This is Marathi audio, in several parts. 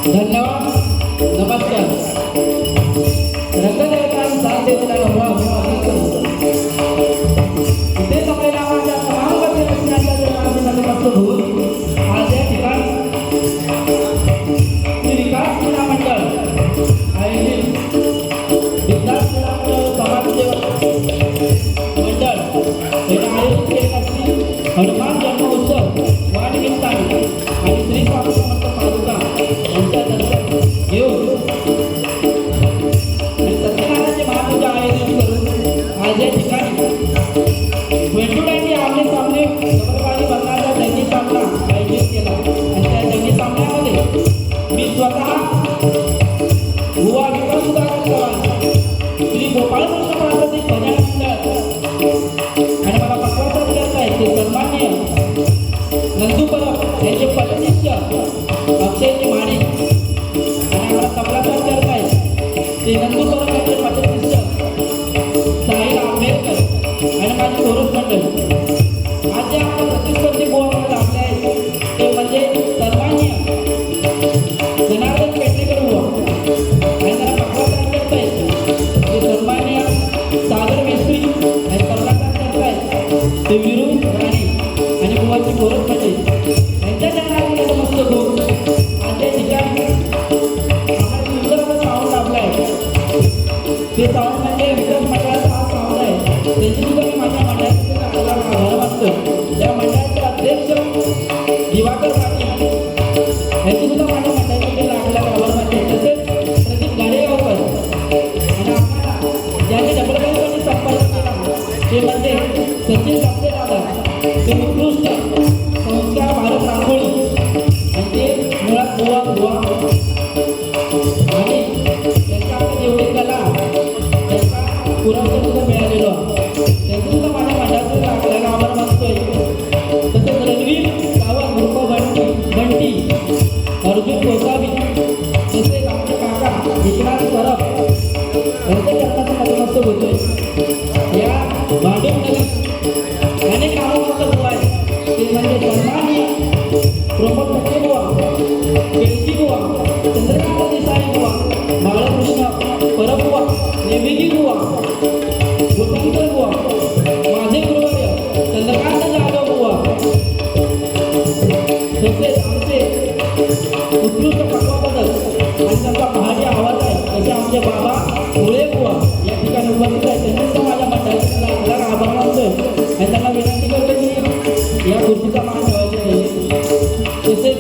धन्यवाद. नमस्कार. रंगदेवता साथ देणारा इथे आपल्याला माझ्या समाजामध्ये असण्याच्या नतमस्तक होऊन आज या ठिकाणी विकास क्रीडा मंडळ आयोजित विकास क्रीडा समाजसेवा मंडळ याने आयोजित केले असतील हनुमान जन्मोत्सव वाढनिमित्ताने आणि श्री स्वामी समर्थ पादुका यांच्या दर्शन घेऊन आणि सत्यनारायणाचे महापूजा आयोजित करून आज या ठिकाणी वेंटुरांनी आमने सामने जबरदस्ती बनणारा जंगी सामना आयोजित केला आणि त्या जंगी सामन्यामध्ये मी स्वतः युवा विकास सुधाकर चव्हाण श्री गोपाळकृष्ण प्रादेशिक भजन मंडळ आणि मला पकवाचा दिला आहे ते सन्माननीय नंदू परब यांचे पतशिष्य अक्षयजी माणिक आणि आम्हाला तबलाचा करत आहे ते नंदू परब यांचे पतशिष्य साहिल आंबेडकर आणि माझी थोरच मंडळी. आज जे आपल्या प्रतिस्पर्धी बोर्डमध्ये आपले आहेत ते म्हणजे सन्माननीय जनार्दन पेटणेकर बुवा आणि त्याला पकवाचा करत आहेत ते सन्माननीय सागर मेस्त्री आणि तबलाचा करत आहेत ते विरू राणे आणि बुवाची थोरच मंडळी यांच्या जन्माला नतमस्तक होऊन आज या ठिकाणी आम्हाला सुंदर असं साऊंड लाभलं आहे. ते साऊंड म्हणजे विकास मंडळाचा हा साऊंड आहे. त्याची सुद्धा मी माझ्या मंडळाचे आभार मानतो. त्या मंडळाचे अध्यक्ष दिवाकर पाटील यांची सुद्धा माझ्या मंडळाचे लागला आभार मानते. तसेच प्रदीप गाडेगावकर आणि आम्हाला ज्याने जबरदस्तीने संपर्क केला ते म्हणजे सचिन कापसे दादा ते उत्कृष्ट संस्कार भारत रांगोळी आणि ते मुळात गोवा आणि त्यांचा आपण जेवढे कला त्यांचा पुरस्कार सुद्धा मिळालेलो त्यांचं सुद्धा माझ्या मंडळाचे आपल्याला आभार मानतोय. तसेच रणवीर सावंत उर्फ बंटी अर्जुन गोसावी तसेच आमचे काका एकनाथ परब यांच्या जन्माचा नतमस्तक होतोय. या भांडूपनगरी अनेक कामं बुवा आहे ते म्हणजे सन्माननीय प्रमोद टक्के बुवा केळकी बुवा चंद्रकांत देसाई बुवा बाळकृष्ण परब बुवा नेविगी बुवा गोटंकर बुवा माझे गुरुवर्य चंद्रकांत जाधव बुवा तसेच आमचे उत्कृष्ट पकवाबद्दल आणि त्यांचा पहाडी आवाज आहे असे आमचे बाबा मुळे बुवा या ठिकाणी उपस्थित आहेत. त्यांनी माझ्या मंडळाला आभार मानतोय आणि त्यांना विनंती करतो की या गोष्टीचा मान ठेवायचा नाही. तसेच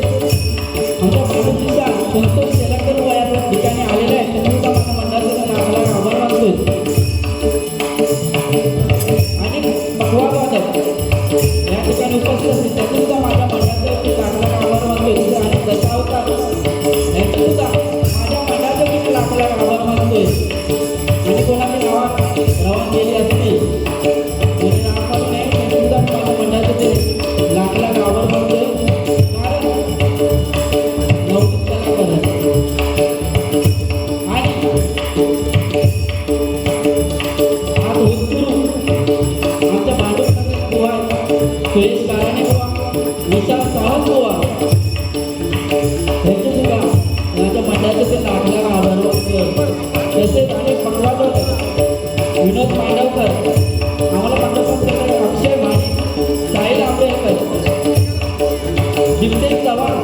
आमच्या बाबूजीचा संतोष तेलंकर या ठिकाणी आलेला आहे त्यांनी सुद्धा माझ्या मंडळाचे आपल्याला आभार मानतोय. आणि पकवादवादक या ठिकाणी उपस्थित असतील त्यांनी सुद्धा माझ्या मंडळाचे आपल्याला आभार मानतोय. आणि दशावतार यांचे सुद्धा माझ्या मंडळाचे आपल्याला आभार मानतोय. आणि कोणाची रवान केली असतील त्यांनी नाव नाही त्यांनी सुद्धा माझ्या मंडळाचे ते लाख आभार मानतोय. कारण नवनीत कला आणि आज होतगुरू आमच्या भांडूपनगरी बुवा सुरेश कारणे बुवा विशाल सावंत बुवा यांचे सुद्धा माझ्या मंडळाचे ते लाख आभार मानतोय. तसेच अनेक पकवादवादक विनोद मांडवकर आम्हाला पकवादवादक अक्षय माणिक साहिल आंबेडकर जितेश चव्हाण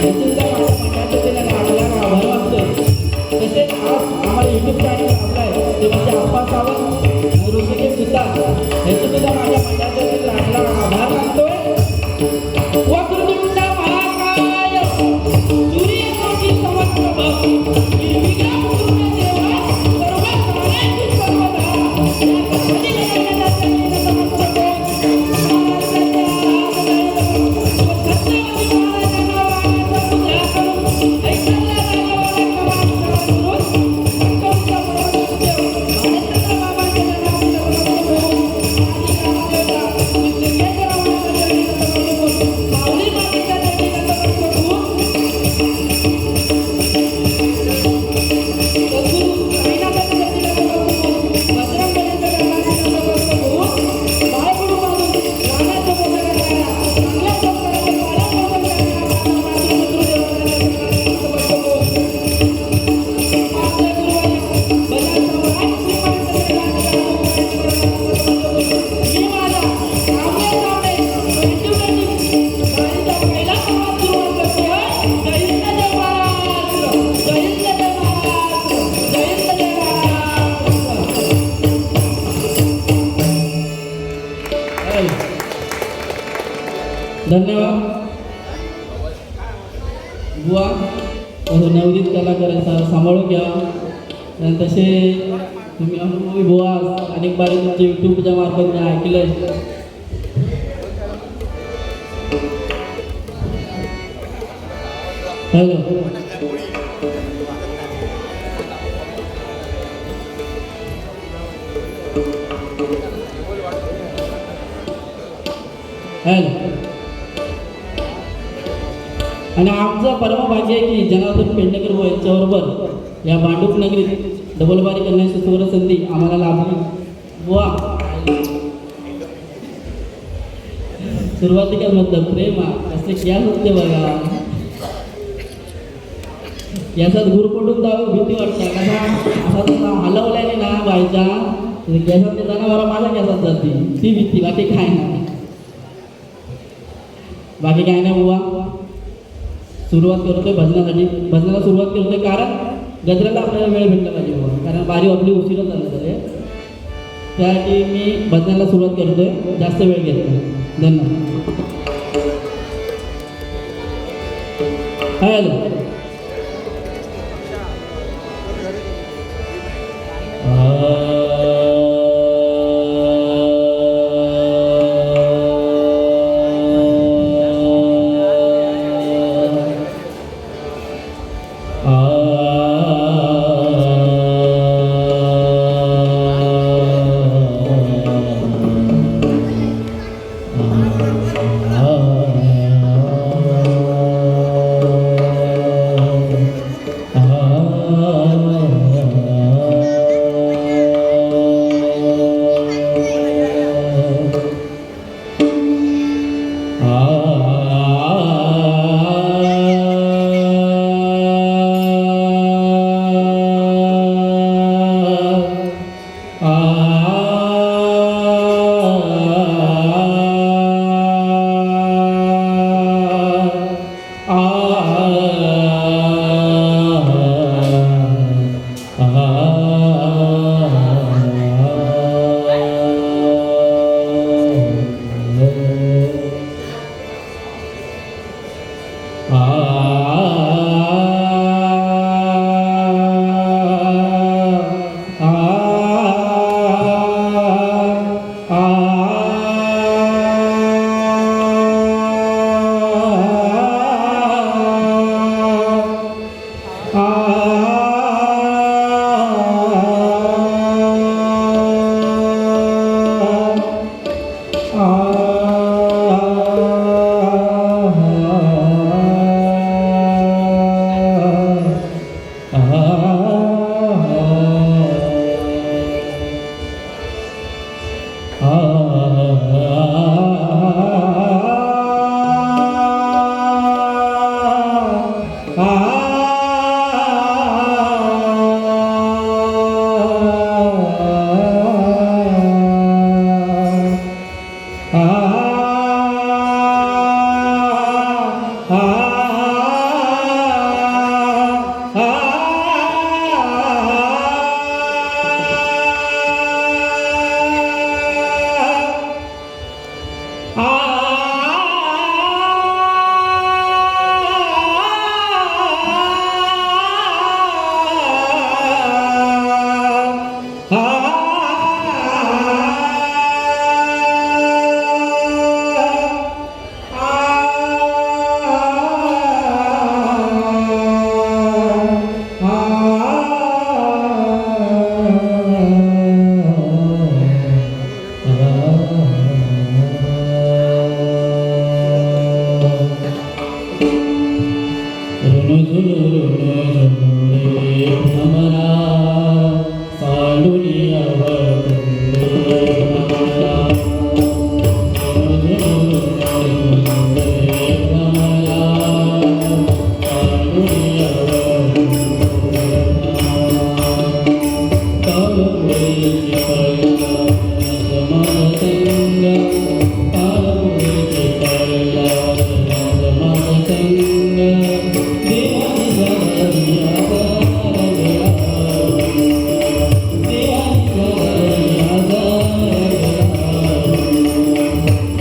यांचे सुद्धा माझ्या मंडळाचे ते आपल्याला आभार मानतोय. तसेच आज आम्हाला यूट्यूब चॅनल आपला आहे ते म्हणजे आप्पा सावंत ऋषिकेश सुद्धा यांचे सुद्धा माझ्या मंडळाचे ते आपल्याला आभार मानतोय. वक्रतुंड महाकाय सूर्यकोटी समप्रभ धन्यवाद बुवा. नवनीत कलाकार सांभाळून घ्या. आणि तसे तुम्ही अनुभवी बुवा अनेक बारे तुमच्या यूट्यूबच्या मार्फत मी ऐकलंय. Hello hello. आणि आमचं परमभाग्य आहे की जनार्दन पेडणेकर व यांच्याबरोबर या भांडूप नगरीत डबलबारी करण्याची सुवर्ण संधी आम्हाला लाभली. बुवा सुरुवातीला म्हटलं प्रेम असे क्या होते बघा. याच्यात गुरपटून जावं भीती वाटते. कसा असा हलवल्याने ना बायच्या गॅसात जनावर माझ्या गॅसात जाते ती भीती. बाकी काय नाही, बाकी काय नाही बुवा. सुरुवात करतोय भजनासाठी. भजनाला सुरुवात करतोय कारण गजराला आपल्याला वेळ भेटला पाहिजे बुवा. कारण बारी आपली उशिरा चालत आहे. त्यासाठी मी भजनाला सुरुवात करतोय, जास्त वेळ घेत नाही. धन्यवाद. Hello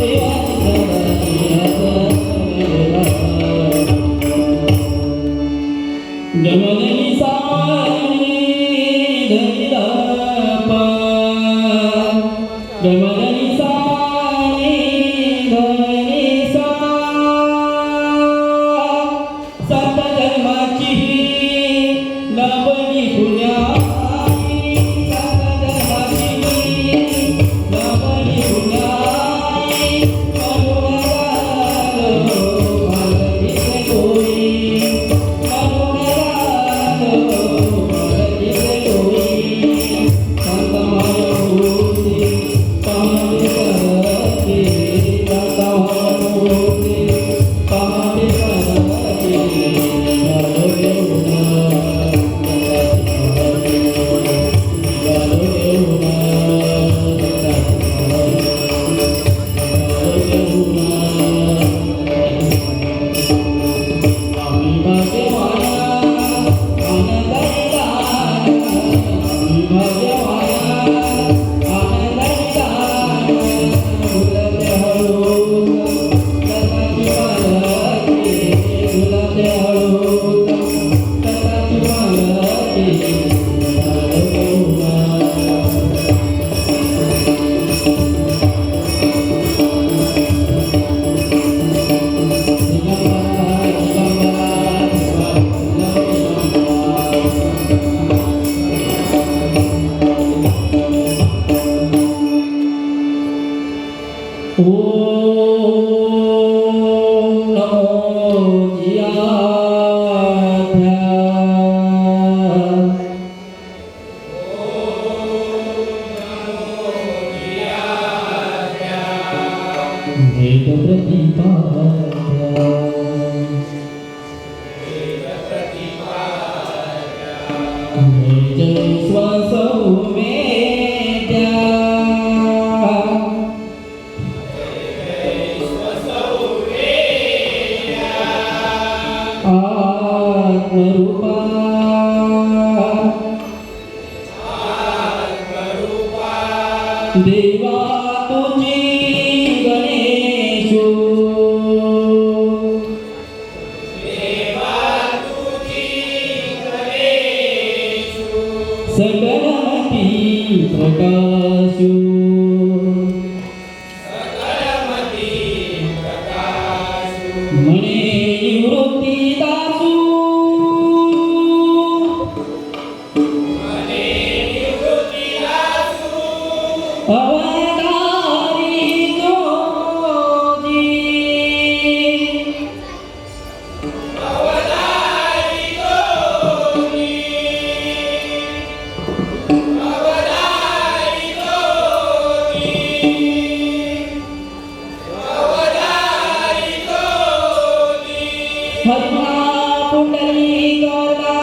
Yeah. गमनी सानी धनिदा पा गमनी सानी धनी सा सात जन्माची लावणी पुण्याई सात जन्माची लावणी पुण्याई देवा तुझी गणेशो सकलमती प्रकाशो मने निवृत्ती दासू अवतारी जोजी हनुमा पुंडलीकाला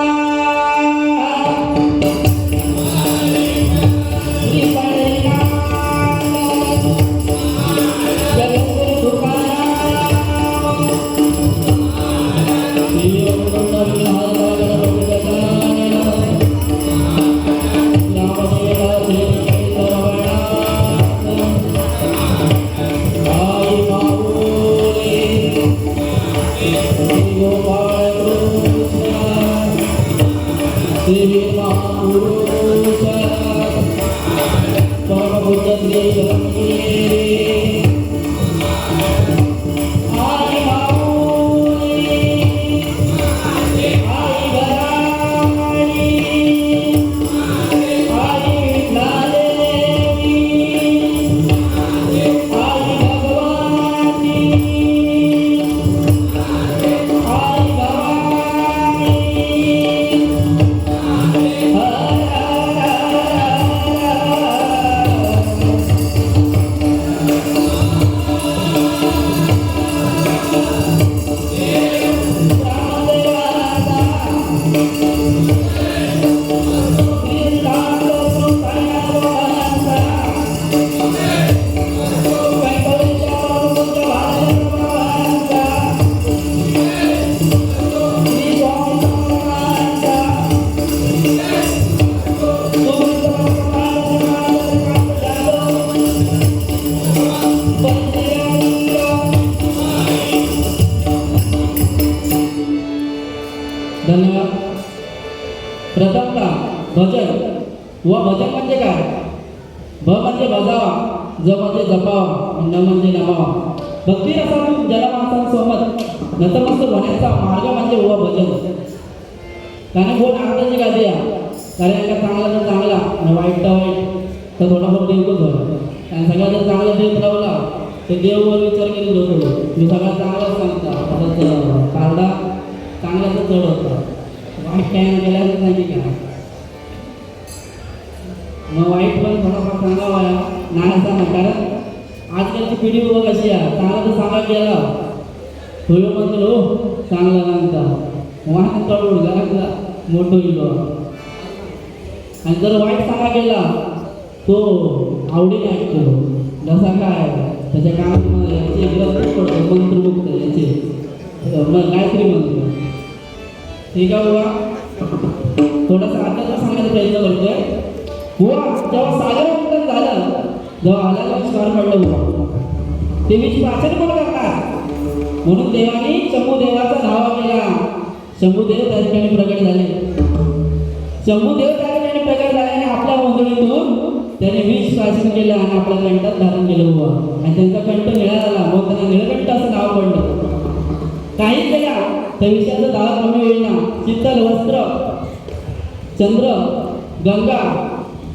धन्यवाद। प्रथमतः भजन व भजन म्हणजे काय? भ म्हणजे बजावा, ज म्हणजे जपावा, न म्हणजे नमावा. भक्ती रसातून जनमानसांसोबत नतमस्तक होण्याचा मार्ग म्हणजे व भजन. कारण कोण आनंदाची गादी आहे, कारण एका चांगला तर चांगला आणि वाईट तर वाईट तर थोडाफार देवच झाला. आणि सगळ्यात जर चांगला देव ठरवला तर देववर विचार केली होतो. मी सगळ्यात चांगलाच सांगता आता कारडा चांगल्याचं चढ होता, वाईट काय केल्याच नाही का. मग वाईट पण थोडाफार सांगावा नाही सांगा. कारण आजकालची पिढी बघ कशी आहे, चांगला तर सांगा गेला थोडं म्हणतो चांगला सांगता वाईट कळून जरा मोठं इलो. आणि जर वाईट सांगा गेला तो आवडीने ऐकतो. जसा काय त्याच्या कामात याचे ग्रंथ पडतो मंत्रमुक्त याचे गायत्री मंत्र. ठीक आहे बाबा, थोडासा आता सांगायचा प्रयत्न करतोय. बुवा जेव्हा सागर झालं, जेव्हा आल्याला स्वर पडलं बुवा, ते विष वाचन कोण करणार? म्हणून देवाने शंभूदेवाचा धावा केला. शंभूदेव त्या ठिकाणी प्रगट झाले. शंभूदेव त्या ठिकाणी प्रगट झाले आणि आपल्या मोंदळीतून त्याने विष वाचन केलं आणि आपल्या कंठात धारण केलं बुवा. आणि त्यांचा कंठ निळा झाला, मग त्यांना निळकंठ असं नाव पडलं. काही केल्या त्या विषयाचं धावा कमी होईल ना. चित्तल, वस्त्र, चंद्र, गंगा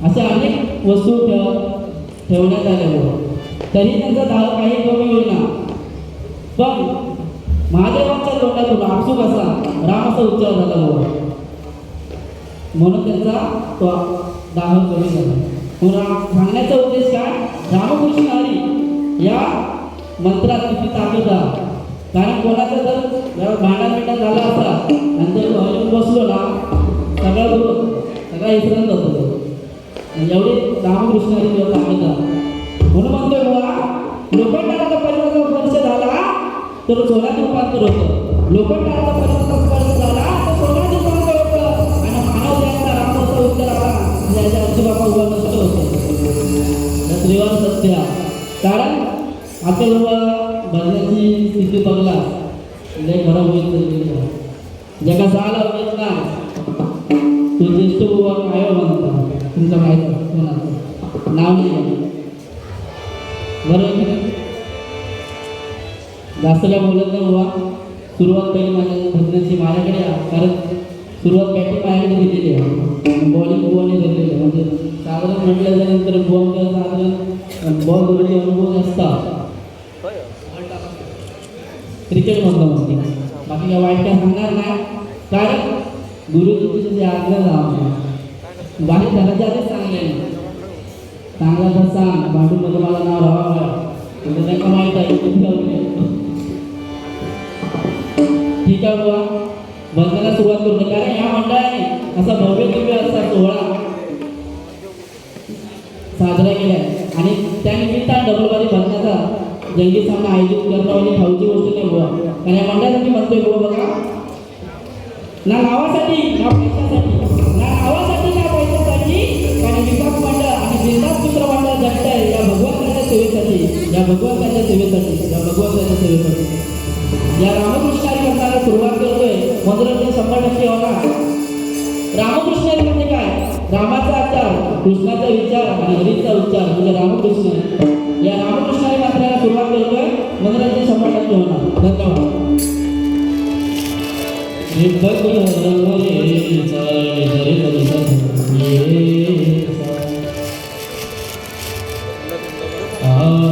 अशा अनेक वस्तू ठेवण्यात आल्या. तरी त्यांचा धाव काही कमी होईल ना. पण महादेवांच्या तोंडातून आपसूक असा राम असा उच्चार झाला बुवा, म्हणून त्यांचा तो दाह कमी झाला. सांगण्याचा उद्देश काय? रामकृष्ण हरी या मंत्रात किती ताकद आहे. कारण कोणाचा जर भांडण झाला असता आणि जर हरून बसलो ना सगळा इसरून जातो. एवढी रामकृष्ण हरी तेव्हा ताकद आहे. म्हणून म्हणतोय बुवा, लोखंडाचा परिवर्तन स्पर्श झाला तर सोन्यात रूपांतर होतं. लोखंडाचा परिवर्तन स्पर्श झाला तर सोन्यात रूपांतर होतं. आणि मानव ज्यांचा राम असा उत्तर आला ज्याच्या आजोबापा उभा नष्ट होतं. त्रिवार सत्य. कारण आता भरण्याची स्थिती बघला लय खराब होईल. ज्याका झाला होत ना तो ज्येष्ठ बुवा काय म्हणता तुमचा माहिती कोणाचं नाव नाही बरं. जास्त काय बोलत नाही बुवा. सुरुवात पहिली माझ्या भजनाची माझ्याकडे आहे. कारण सुरुवात बॅटिंग माझ्याकडे दिलेली आहे, बॉलिंग बुवाने धरलेली आहे. म्हणजे साधारण म्हटल्यानंतर बुवा साधारण बॉल धरण्याचे अनुभव असतात क्रिकेट मधला म्हणते. बाकी काय वाईट काय सांगणार नाही. कारण गुरुजीची आज्ञा जावं बाकी घराच्या आधीच सांगले चांगला तर सांग भांडून मध्ये मला नाव राहावं म्हणजे त्यांना माहीत आहे. ठीक आहे बुवा, भजनाला सुरुवात करू. कारण या मंडळाने असा भव्य दिव्य असा सोहळा साजरा केला आहे. आणि त्यानिमित्ताने डबलबारी भजनाचा जंगी सामना आयोजित करणं ही खाऊची गोष्ट नाही बुवा. कारण या मंडळासाठी म्हणतोय बुवा बघा, ना नावासाठी ना पैशासाठी, ना नावासाठी ना पैशासाठी, कारण विकास मंडळ आणि जिल्हा पुत्र मंडळ जगत आहे या भगवंताच्या सेवेसाठी, या भगवंताच्या सेवेसाठी, या भगवंताच्या सेवेसाठी. या रामकृष्णारी करताना सुरुवात करतोय. मनोरंजन 100% होणार. रामकृष्णारी म्हणजे काय? रामाचा आचार, कृष्णाचा विचार आणि हरीचा उच्चार म्हणजे रामकृष्ण. या रामकृष्णारी मात्राला सुरुवात करतोय. मनोरंजन 100% होणार. धन्यवाद. Ah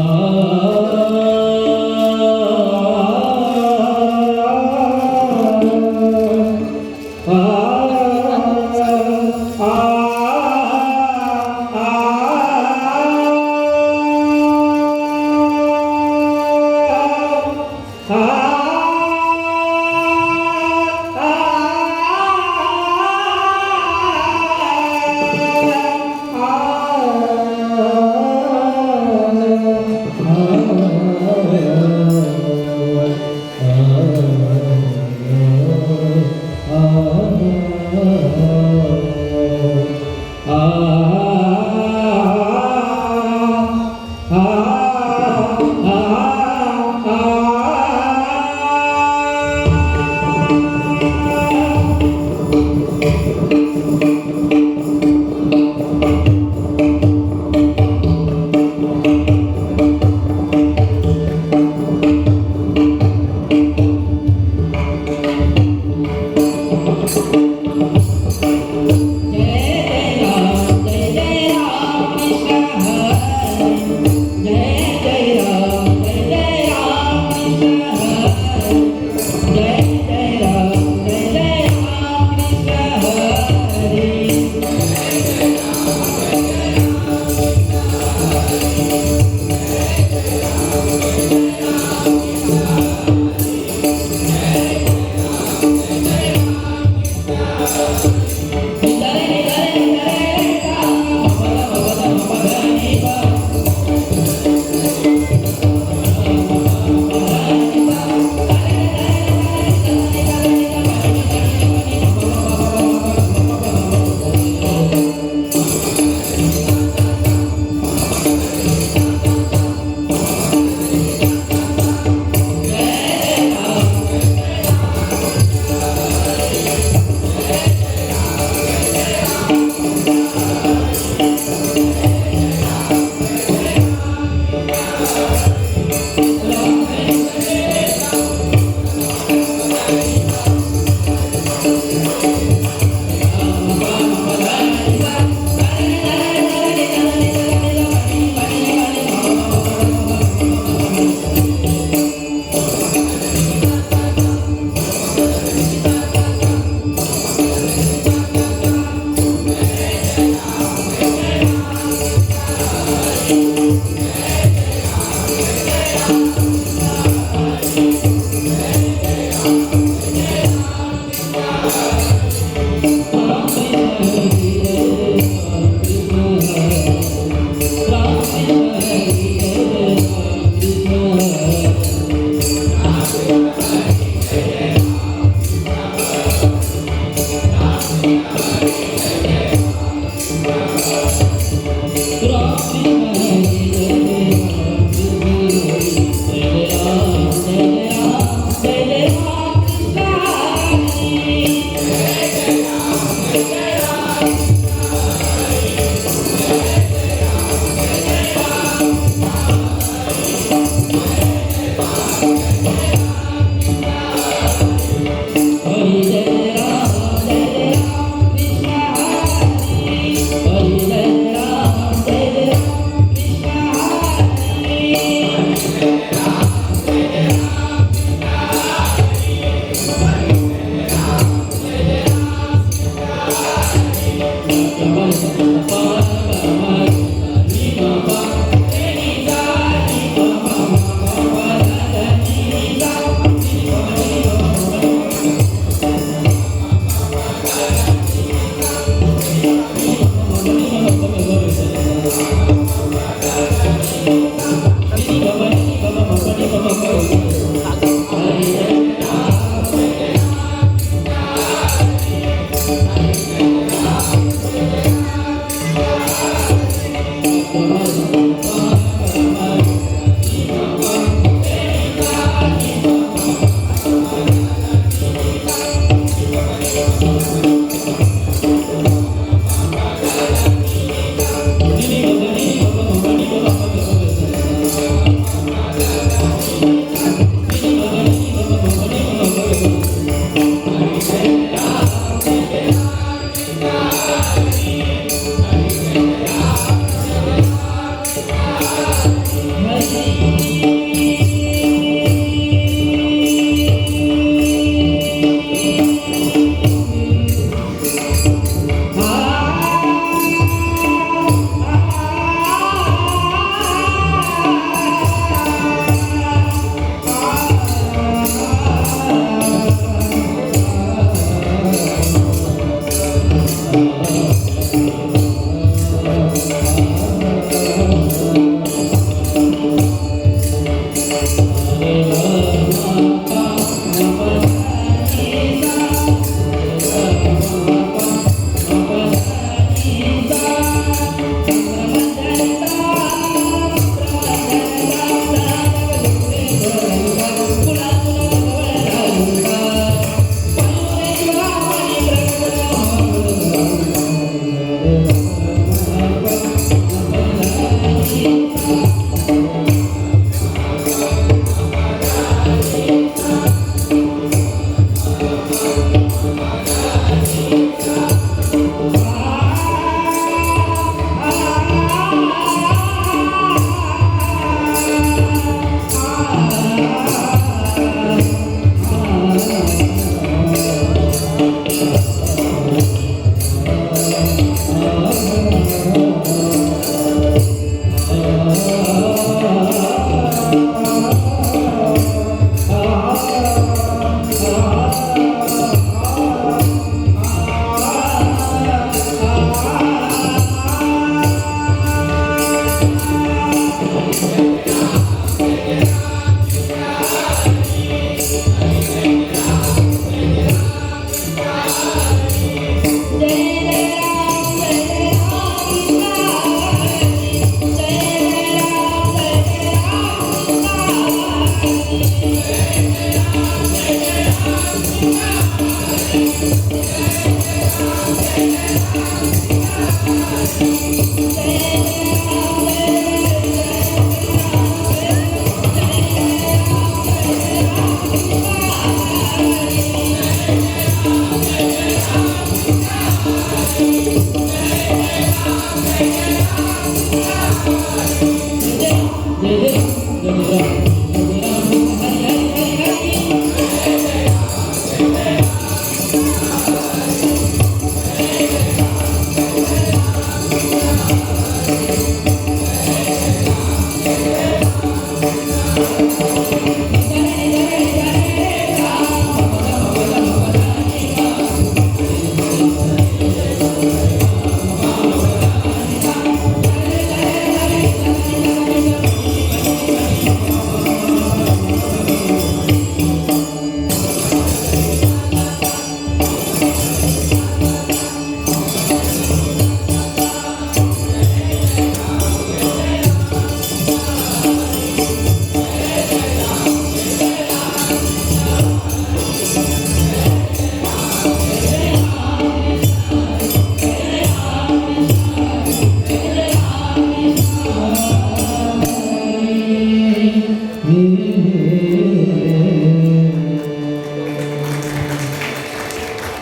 जय